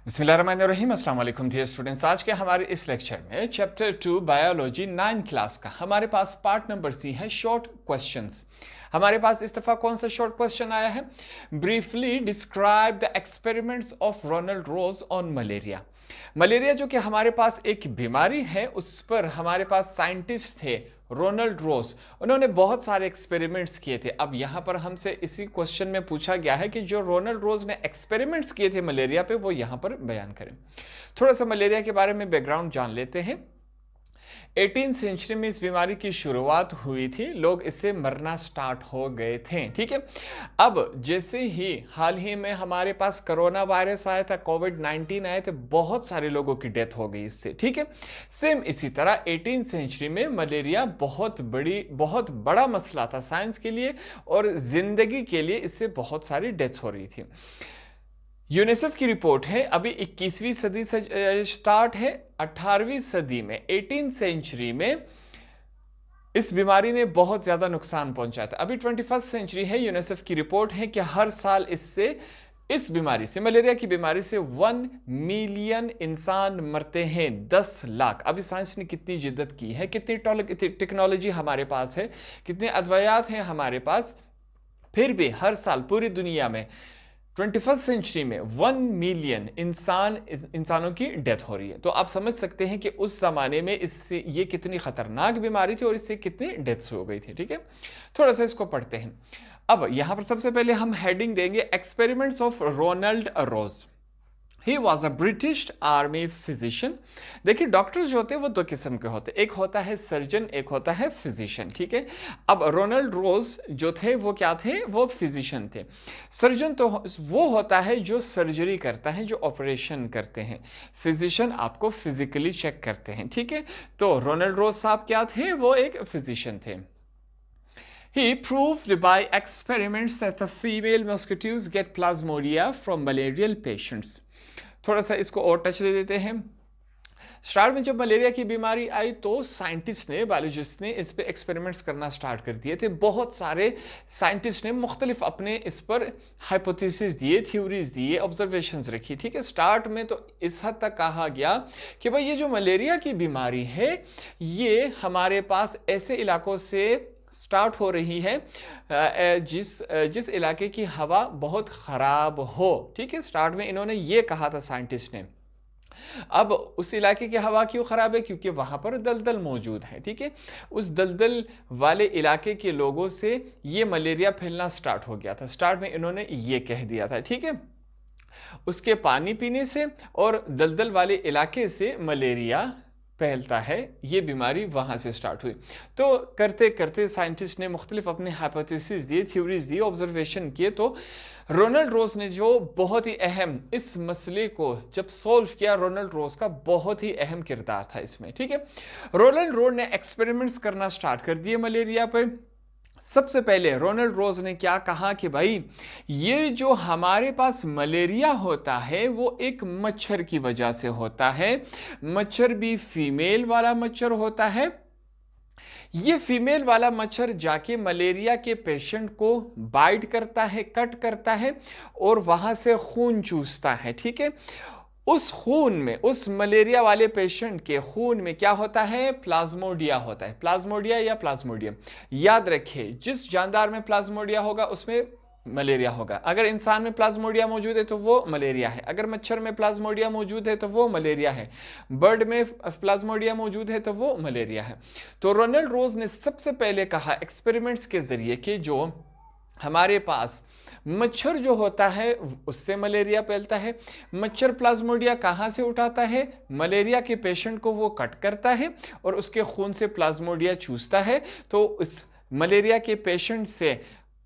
बिस्मिल्लाहिर्रहमानिर्रहीम। अस्सलाम वालेकुम डियर स्टूडेंट्स। आज के हमारे इस लेक्चर में चैप्टर 2 बायोलॉजी 9 क्लास का हमारे पास पार्ट नंबर सी है शॉर्ट क्वेश्चंस। हमारे पास इस दफा कौन सा शॉर्ट क्वेश्चन आया है? Briefly describe the experiments of Ronald Ross on malaria. Malaria जो कि हमारे पास एक बीमारी है, उस पर हमारे पास साइंटिस्ट थे रोनाल्ड रोज। उन्होंने बहुत सारे एक्सपेरिमेंट्स किए थे। अब यहाँ पर हमसे इसी क्वेश्चन में पूछा गया है कि जो रोनाल्ड रोज ने एक्सपेरिमेंट्स किए थे मलेरिया पे, वो यहाँ पर बयान करें। थोड़ा सा मलेरिया के बारे में बैकग्राउंड जान लेते हैं। 18 सेंचुरी में इस बीमारी की शुरुआत हुई थी, लोग इससे मरना स्टार्ट हो गए थे। ठीक है, अब जैसे ही हाल ही में हमारे पास कोरोना वायरस आया था, कोविड-19 आए थे, बहुत सारे लोगों की डेथ हो गई इससे। ठीक है, सेम इसी तरह 18 सेंचुरी में मलेरिया बहुत बड़ा मसला था साइंस के लिए और जिंदगी के लिए। इससे बहुत सारी डेथ्स हो रही थी। यूनिसेफ की रिपोर्ट है, अभी 21वीं सदी से स्टार्ट है, 18वीं सदी में 18 सेंचुरी में इस बीमारी ने बहुत ज्यादा नुकसान पहुंचाया था। अभी 21st सेंचुरी है, यूनिसेफ की रिपोर्ट है कि हर साल इस बीमारी से, मलेरिया की बीमारी से 1 मिलियन इंसान मरते हैं, 10 लाख। अभी साइंस ने कितनी जिद्दत की है, कितनी टेक्नोलॉजी हमारे पास है, कितने अद्वयात हैं हमारे पास, फिर भी हर साल पूरी दुनिया में 21st सेंचुरी में 1 मिलियन इंसानों की डेथ हो रही है। तो आप समझ सकते हैं कि उस जमाने में इससे ये कितनी खतरनाक बीमारी थी और इससे कितनी डेथ्स हो गई थी। ठीक है, थोड़ा सा इसको पढ़ते हैं। अब यहां पर सबसे पहले हम हेडिंग देंगे experiments of Ronald Ross. He was a British army physician. देखिए, डॉक्टर्स जो होते हैं वो दो किस्म के होते हैं, एक होता है सर्जन, एक होता है फिजिशियन। ठीक है, अब रोनाल्ड रोज जो थे वो क्या थे? वो फिजिशियन थे। सर्जन तो वो होता है जो सर्जरी करता है, जो ऑपरेशन करते हैं। फिजिशियन आपको फिजिकली चेक करते हैं। ठीक है, तो रोनाल्ड रोज साहब क्या थे? वो एक फिजिशियन थे। He proved by experiments that the female mosquitoes get plasmodia from malarial patients. थोड़ा सा इसको और टच दे देते हैं। स्टार्ट में जब मलेरिया की बीमारी आई तो साइंटिस्ट ने, बायोलॉजिस्ट ने इस पे एक्सपेरिमेंट्स करना स्टार्ट कर दिए थे। बहुत सारे साइंटिस्ट ने मुख्तलिफ अपने इस पर हाइपोथेसिस दिए, थ्योरीज दिए, ऑब्जर्वेशंस रखी। ठीक है, स्टार्ट में तो इस हद तक कहा गया कि भाई ये जो मलेरिया की बीमारी है ये हमारे पास ऐसे इलाकों से स्टार्ट हो रही है जिस इलाके की हवा बहुत खराब हो। ठीक है, स्टार्ट में इन्होंने ये कहा था साइंटिस्ट ने। अब उस इलाके की हवा क्यों खराब है? क्योंकि वहां पर दलदल मौजूद है। ठीक है, उस दलदल वाले इलाके के लोगों से ये मलेरिया फैलना स्टार्ट हो गया था। स्टार्ट में इन्होंने ये कह दिया था। ठीक है, उसके पानी पीने से और दलदल वाले इलाके से मलेरिया फैलता है, ये बीमारी वहां से स्टार्ट हुई। तो करते करते साइंटिस्ट ने मुख्तलिफ अपने हाइपोथेसिस दिए, थ्योरीज दिए, ऑब्जर्वेशन किए। तो रोनाल्ड रोज ने जो बहुत ही अहम इस मसले को जब सॉल्व किया, रोनाल्ड रोज का बहुत ही अहम किरदार था इसमें। ठीक है, रोनाल्ड रोज ने एक्सपेरिमेंट्स करना स्टार्ट कर दिए मलेरिया पे। सबसे पहले रोनाल्ड रोज ने क्या कहा कि भाई ये जो हमारे पास मलेरिया होता है वो एक मच्छर की वजह से होता है। मच्छर भी फीमेल वाला मच्छर होता है। ये फीमेल वाला मच्छर जाके मलेरिया के पेशेंट को बाइट करता है, कट करता है और वहां से खून चूसता है। ठीक है, उस खून में, उस मलेरिया वाले पेशेंट के खून में क्या होता है? प्लाज्मोडिया होता है। प्लाज्मोडिया या प्लाज्मोडियम, याद रखिए, जिस जानदार में प्लाज्मोडिया होगा उसमें मलेरिया होगा। अगर इंसान में प्लाज्मोडिया मौजूद है तो वो मलेरिया है, अगर मच्छर में प्लाज्मोडिया मौजूद है तो वो मलेरिया है, बर्ड में प्लाज्मोडिया मौजूद है तो वो मलेरिया है। तो रोनाल्ड रोज ने सबसे पहले कहा एक्सपेरिमेंट्स के जरिए कि जो हमारे पास मच्छर जो होता है उससे मलेरिया फैलता है। मच्छर प्लाज्मोडिया कहाँ से उठाता है? मलेरिया के पेशेंट को वो कट करता है और उसके खून से प्लाज्मोडिया चूसता है। तो उस मलेरिया के पेशेंट से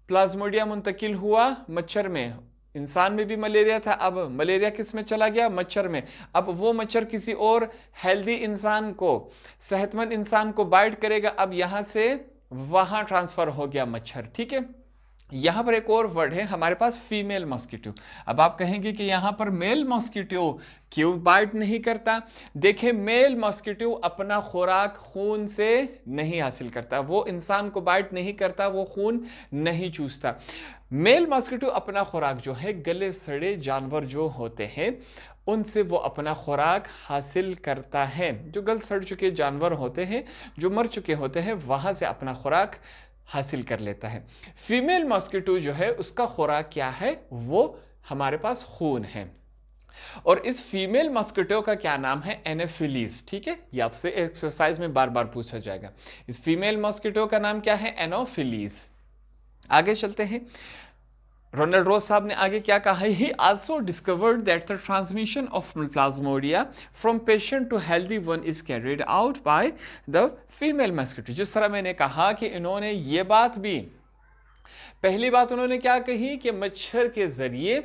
प्लाज्मोडिया मुंतकिल हुआ मच्छर में। इंसान में भी मलेरिया था, अब मलेरिया किस में चला गया? मच्छर में। अब वो मच्छर किसी और हेल्दी इंसान को, सेहतमंद इंसान को बाइट करेगा। अब यहां से वहां ट्रांसफर हो गया मच्छर। ठीक है, यहां पर एक और वर्ड है हमारे पास फीमेल मॉस्किटो। अब आप कहेंगे कि यहां पर मेल मॉस्किटो क्यों बाइट नहीं करता? देखिए, मेल मॉस्किटो अपना खुराक खून से नहीं हासिल करता, वो इंसान को बाइट नहीं करता, वो खून नहीं चूसता। मेल मॉस्किटो अपना खुराक जो है गले सड़े जानवर जो होते हैं उनसे वो अपना खुराक हासिल करता है। जो गल सड़ चुके जानवर होते हैं, जो मर चुके होते हैं, वहां से अपना खुराक हासिल कर लेता है। फीमेल मॉस्किटो जो है उसका खुराक क्या है? वो हमारे पास खून है। और इस फीमेल मॉस्किटो का क्या नाम है? एनोफिलीज। ठीक है, ये आपसे एक्सरसाइज में बार बार पूछा जाएगा। इस फीमेल मॉस्किटो का नाम क्या है? एनोफिलीज। आगे चलते हैं। रोनाल्ड रोज साहब ने आगे क्या कहा है? He also discovered that the transmission of plasmodia from patient to healthy one is carried out by the female mosquito. जिस तरह मैंने कहा कि इन्होंने ये बात भी, पहली बात उन्होंने क्या कही कि मच्छर के जरिए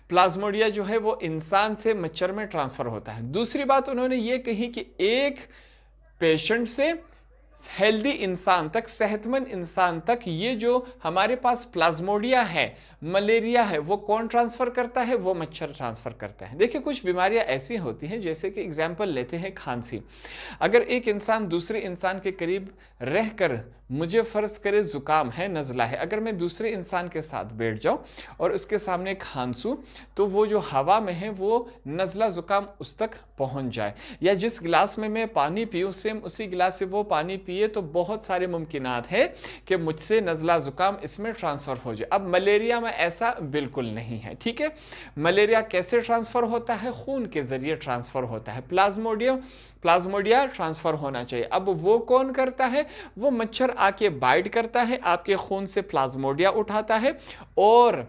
प्लाज्मोडिया जो है वो इंसान से मच्छर में ट्रांसफर होता है। दूसरी बात उन्होंने ये कही कि एक पेशेंट से हेल्दी इंसान तक, सेहतमंद इंसान तक ये जो हमारे पास प्लाज्मोडिया है, मलेरिया है, वो कौन ट्रांसफर करता है? वो मच्छर ट्रांसफर करता है। देखिए, कुछ बीमारियां ऐसी होती हैं, जैसे कि एग्जाम्पल लेते हैं खांसी। अगर एक इंसान दूसरे इंसान के करीब रहकर, मुझे फर्ज करे जुकाम है, नज़ला है, अगर मैं दूसरे इंसान के साथ बैठ जाऊं और उसके सामने खांसू, तो वो जो हवा में है वो नज़ला जुकाम उस तक पहुंच जाए। या जिस गिलास में मैं पानी पीऊं, सेम उसी गिलास से वो पानी पिए, तो बहुत सारे मुमकिनात है कि मुझसे नज़ला जुकाम इसमें ट्रांसफ़र हो जाए। अब मलेरिया में ऐसा बिल्कुल नहीं है। ठीक है, मलेरिया कैसे ट्रांसफ़र होता है? खून के ज़रिए ट्रांसफ़र होता है। प्लाज्मोडिया ट्रांसफर होना चाहिए। अब वो कौन करता है? वो मच्छर आके बाइट करता है, आपके खून से प्लाज्मोडिया उठाता है, और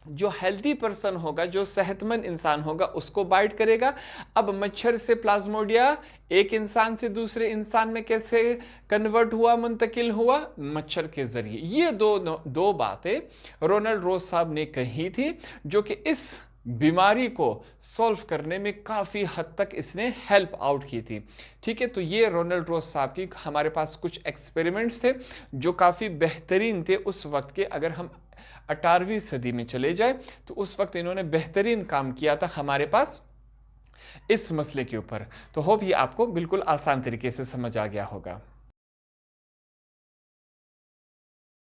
जो हेल्दी पर्सन होगा, जो सेहतमंद इंसान होगा, उसको बाइट करेगा। अब मच्छर से प्लाज्मोडिया एक इंसान से दूसरे इंसान में कैसे कन्वर्ट हुआ, मुंतकिल हुआ? मच्छर के जरिए। ये दो बातें रोनाल्ड रोज साहब ने कही थी, जो कि इस बीमारी को सॉल्व करने में काफ़ी हद तक इसने हेल्प आउट की थी। ठीक है, तो ये रोनाल्ड रोज साहब की हमारे पास कुछ एक्सपेरिमेंट्स थे जो काफ़ी बेहतरीन थे उस वक्त के। अगर हम 18वीं सदी में चले जाए तो उस वक्त इन्होंने बेहतरीन काम किया था हमारे पास इस मसले के ऊपर। तो होप ये आपको बिल्कुल आसान तरीके से समझ आ गया होगा।